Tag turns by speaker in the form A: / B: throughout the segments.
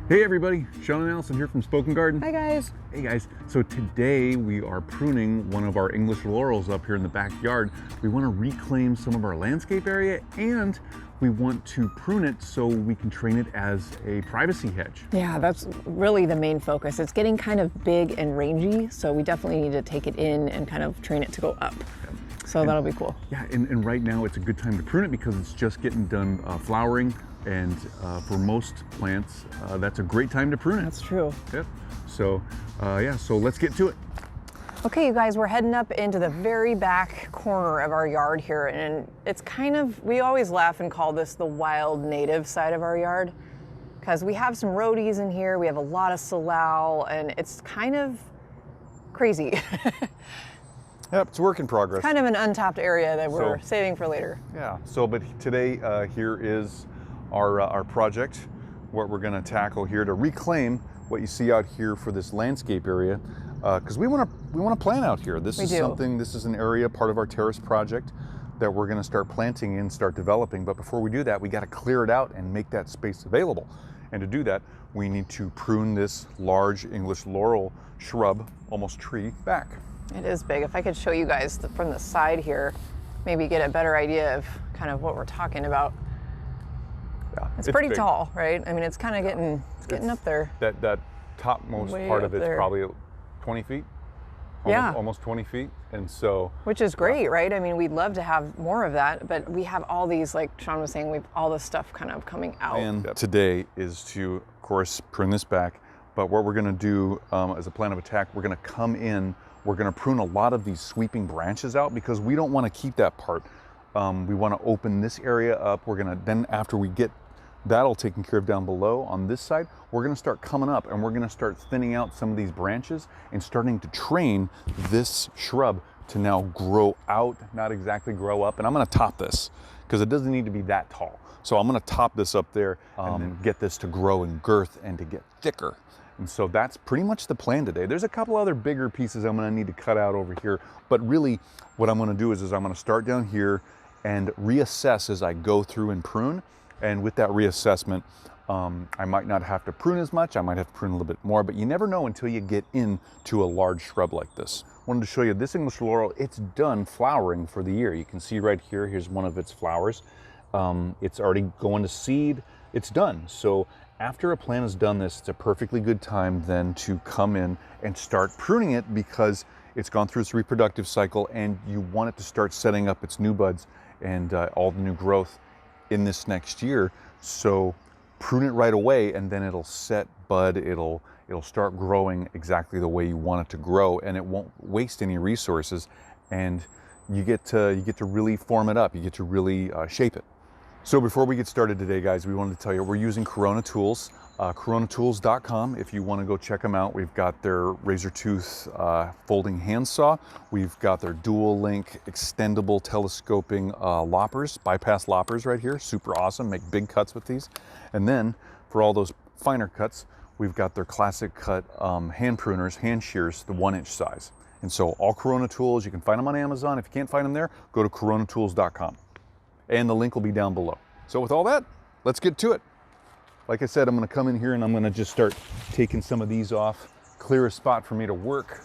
A: Hey everybody, Sean and Allison here from Spoken Garden.
B: Hi guys.
A: Hey guys, so today we are pruning one of our English laurels up here in the backyard. We want to reclaim some of our landscape area and we want to prune it so we can train it as a privacy hedge.
B: Yeah, that's really the main focus. It's getting kind of big and rangy, so we definitely need to take it in and kind of train it to go up. So that'll be cool.
A: Yeah, and right now it's a good time to prune it because it's just getting done flowering. And for most plants, that's a great time to prune it.
B: That's true.
A: Yep. So yeah, so let's get to it.
B: Okay, you guys, we're heading up into the very back corner of our yard here, and it's kind of, we always laugh and call this the wild native side of our yard, because we have some roadies in here, we have a lot of salal, and it's kind of crazy.
C: Yep, it's a work in progress.
B: Kind of an untapped area that we're saving for later.
C: Yeah, so but today here is our project, what we're gonna tackle here to reclaim what you see out here for this landscape area, because we want to plant out here. This is an area, part of our terrace project that we're gonna start planting and start developing. But before we do that, we gotta clear it out and make that space available. And to do that, we need to prune this large English laurel shrub, almost tree, back.
B: It is big. If I could show you guys from the side here, maybe get a better idea of kind of what we're talking about.
C: Yeah,
B: it's pretty big. Tall, right? I mean, it's kind of getting up there.
C: That topmost part of it's probably 20 feet. Almost 20 feet. And so,
B: which is great, right? I mean, we'd love to have more of that, but we have all these, like Sean was saying, we've all this stuff kind of coming out.
C: And today is to, of course, prune this back. But what we're going to do as a plan of attack, we're going to come in, we're going to prune a lot of these sweeping branches out because we don't want to keep that part. We want to open this area up. We're going to, then after we get that all taken care of down below on this side, we're going to start coming up and we're going to start thinning out some of these branches and starting to train this shrub to now grow out, not exactly grow up. And I'm going to top this because it doesn't need to be that tall. So I'm going to top this up there and then get this to grow in girth and to get thicker. And so that's pretty much the plan today. There's a couple other bigger pieces I'm going to need to cut out over here, but really what I'm going to do is I'm going to start down here and reassess as I go through and prune. And with that reassessment, I might not have to prune as much, I might have to prune a little bit more, but you never know until you get into a large shrub like this. Wanted to show you this English laurel, it's done flowering for the year. You can see right here, here's one of its flowers. It's already going to seed, it's done. So after a plant has done this, it's a perfectly good time then to come in and start pruning it because it's gone through its reproductive cycle and you want it to start setting up its new buds and all the new growth in this next year. So prune it right away and then it'll set bud, it'll start growing exactly the way you want it to grow and it won't waste any resources and you get to really form it up, you get to really shape it. So before we get started today, guys, we wanted to tell you we're using Corona Tools, coronatools.com. If you want to go check them out, we've got their razor tooth folding handsaw. We've got their dual link extendable telescoping loppers, bypass loppers right here. Super awesome, make big cuts with these. And then for all those finer cuts, we've got their classic cut hand pruners, hand shears, the 1-inch size. And so all Corona Tools, you can find them on Amazon. If you can't find them there, go to coronatools.com. And the link will be down below. So with all that, let's get to it. Like I said, I'm gonna come in here and I'm gonna just start taking some of these off, clear a spot for me to work.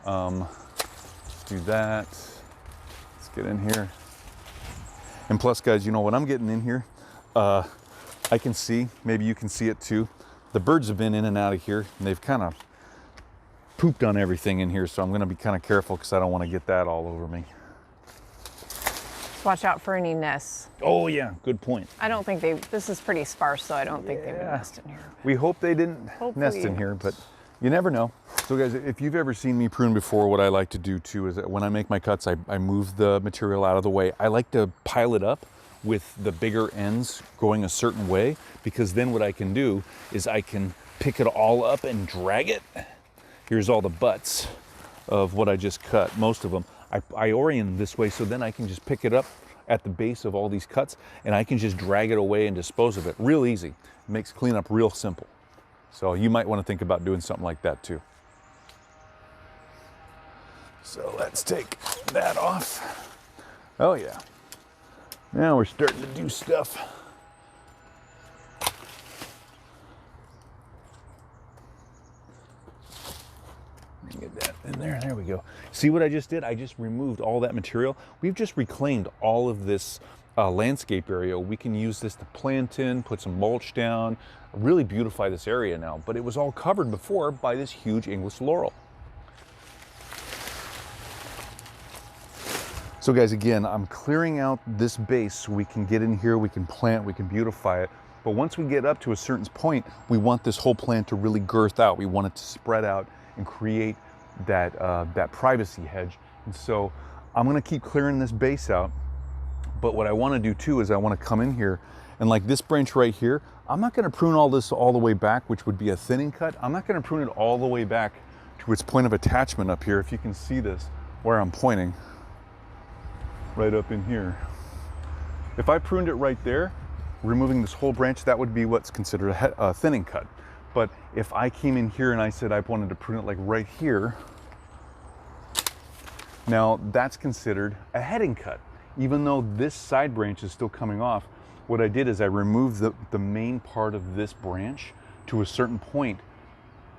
C: Do that, let's get in here. And plus guys, you know what I'm getting in here? I can see, maybe you can see it too. The birds have been in and out of here and they've kind of pooped on everything in here. So I'm gonna be kind of careful because I don't wanna get that all over me.
B: Watch out for any nests.
C: Oh yeah, good point.
B: I don't think this is pretty sparse, so I don't think they've been nested in here.
C: We hope they didn't nest in here, but you never know. So guys, if you've ever seen me prune before, what I like to do too is that when I make my cuts, I move the material out of the way. I like to pile it up with the bigger ends going a certain way, because then what I can do is I can pick it all up and drag it. Here's all the butts of what I just cut, most of them. I orient this way so then I can just pick it up at the base of all these cuts and I can just drag it away and dispose of it. Real easy. It makes cleanup real simple. So you might want to think about doing something like that too. So let's take that off. Oh yeah. Now we're starting to do stuff. Get that in there. There we go. See what I just did? I just removed all that material. We've just reclaimed all of this landscape area. We can use this to plant in, put some mulch down, really beautify this area now. But it was all covered before by this huge English laurel. So guys, again, I'm clearing out this base so we can get in here, we can plant, we can beautify it. But once we get up to a certain point, we want this whole plant to really girth out. We want it to spread out and create that, that privacy hedge. And so I'm gonna keep clearing this base out. But what I wanna do too is I wanna come in here and like this branch right here, I'm not gonna prune all this all the way back, which would be a thinning cut. I'm not gonna prune it all the way back to its point of attachment up here. If you can see this, where I'm pointing, right up in here. If I pruned it right there, removing this whole branch, that would be what's considered a thinning cut. But if I came in here and I said I wanted to prune it like right here, now that's considered a heading cut. Even though this side branch is still coming off, what I did is I removed the main part of this branch to a certain point,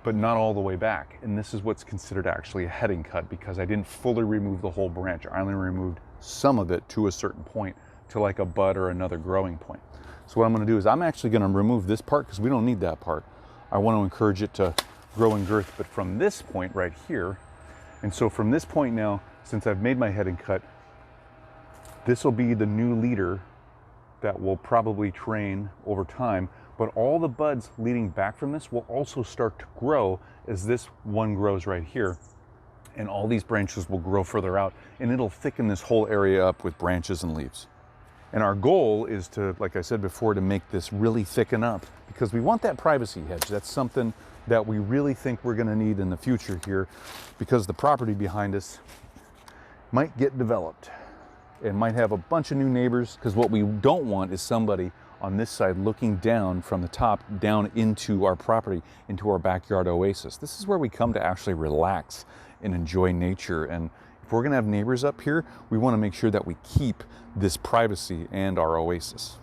C: but not all the way back. And this is what's considered actually a heading cut because I didn't fully remove the whole branch. I only removed some of it to a certain point, to like a bud or another growing point. So what I'm gonna do is I'm actually gonna remove this part because we don't need that part. I want to encourage it to grow in girth, but from this point right here, and so from this point now, since I've made my heading cut, this will be the new leader that will probably train over time, but all the buds leading back from this will also start to grow as this one grows right here. And all these branches will grow further out and it'll thicken this whole area up with branches and leaves. And our goal is to, like I said before, to make this really thicken up because we want that privacy hedge. That's something that we really think we're gonna need in the future here because the property behind us might get developed and might have a bunch of new neighbors because what we don't want is somebody on this side looking down from the top down into our property, into our backyard oasis. This is where we come to actually relax and enjoy nature. And if we're gonna have neighbors up here, we wanna make sure that we keep this privacy and our oasis.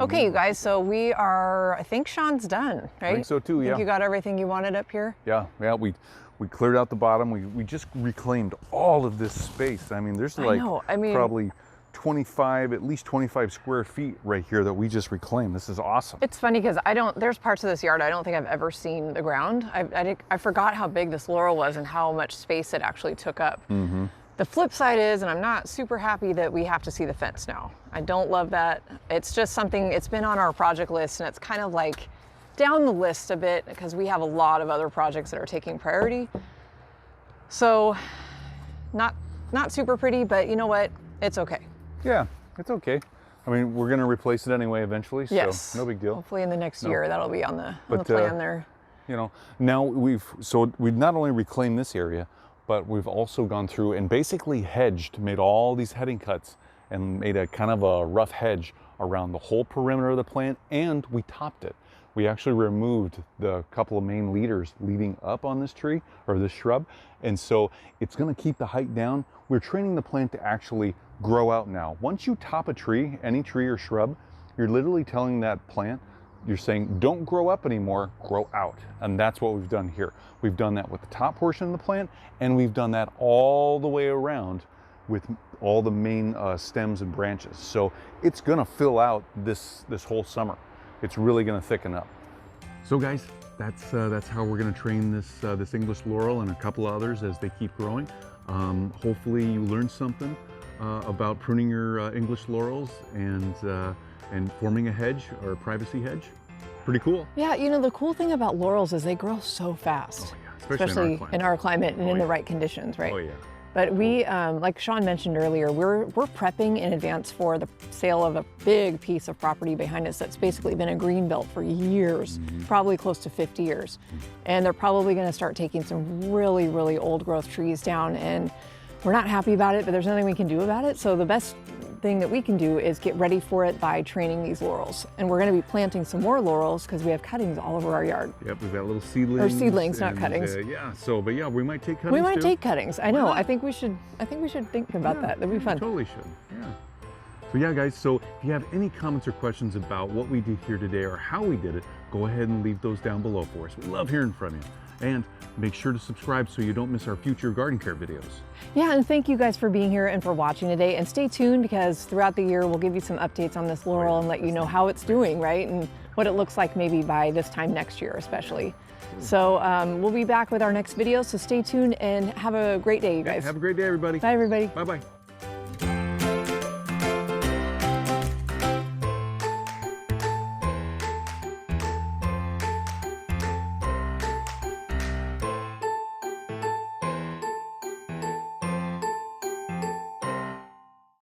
B: Okay, you guys, so we are, I think Sean's done, right?
C: I think so too, yeah.
B: Think you got everything you wanted up here?
C: Yeah, we cleared out the bottom. We just reclaimed all of this space. I mean, there's like probably 25, at least 25 square feet right here that we just reclaimed. This is awesome.
B: It's funny because there's parts of this yard I don't think I've ever seen the ground. I forgot how big this laurel was and how much space it actually took up. Mm-hmm. The flip side is, and I'm not super happy that we have to see the fence now. I don't love that. It's just something, it's been on our project list and it's kind of like down the list a bit because we have a lot of other projects that are taking priority. So not super pretty, but you know what? It's okay.
C: Yeah, it's okay. I mean, we're gonna replace it anyway eventually, so
B: yes.
C: No big deal.
B: Hopefully in the next year, that'll be on the plan there.
C: You know, now we've not only reclaimed this area, but we've also gone through and basically hedged, made all these heading cuts and made a kind of a rough hedge around the whole perimeter of the plant, and we topped it. We actually removed the couple of main leaders leading up on this tree or this shrub, and so it's gonna keep the height down. We're training the plant to actually grow out now. Once you top a tree, any tree or shrub, you're literally telling that plant, you're saying, don't grow up anymore, grow out. And that's what we've done here. We've done that with the top portion of the plant, and we've done that all the way around with all the main stems and branches. So it's gonna fill out this whole summer. It's really gonna thicken up. So guys, that's how we're gonna train this English laurel and a couple others as they keep growing. Hopefully you learned something.
A: about pruning your English laurels and forming a hedge or a privacy hedge. Pretty cool.
B: Yeah, you know, the cool thing about laurels is they grow so fast.
A: Oh, yeah. Especially
B: in our climate and in the right conditions, right?
A: Oh yeah.
B: But we, like Sean mentioned earlier, we're prepping in advance for the sale of a big piece of property behind us that's basically been a green belt for years, probably close to 50 years. And they're probably going to start taking some really, really old growth trees down, and we're not happy about it, but there's nothing we can do about it. So the best thing that we can do is get ready for it by training these laurels. And we're going to be planting some more laurels because we have cuttings all over our yard.
A: Yep, we've got little seedlings.
B: Or seedlings, not
A: and,
B: cuttings.
A: Yeah, so, but yeah, we might take cuttings
B: We might
A: too.
B: take cuttings. I know. I think we should think about that. That'd be fun.
A: Totally should. Yeah. So yeah, guys, so if you have any comments or questions about what we did here today or how we did it, go ahead and leave those down below for us. We love hearing from you. And make sure to subscribe so you don't miss our future garden care videos.
B: Yeah, and thank you guys for being here and for watching today. And stay tuned because throughout the year, we'll give you some updates on this laurel and let you know how it's doing, right? And what it looks like maybe by this time next year, especially. So we'll be back with our next video. So stay tuned and have a great day, you guys.
A: Have a great day, everybody.
B: Bye, everybody.
A: Bye-bye.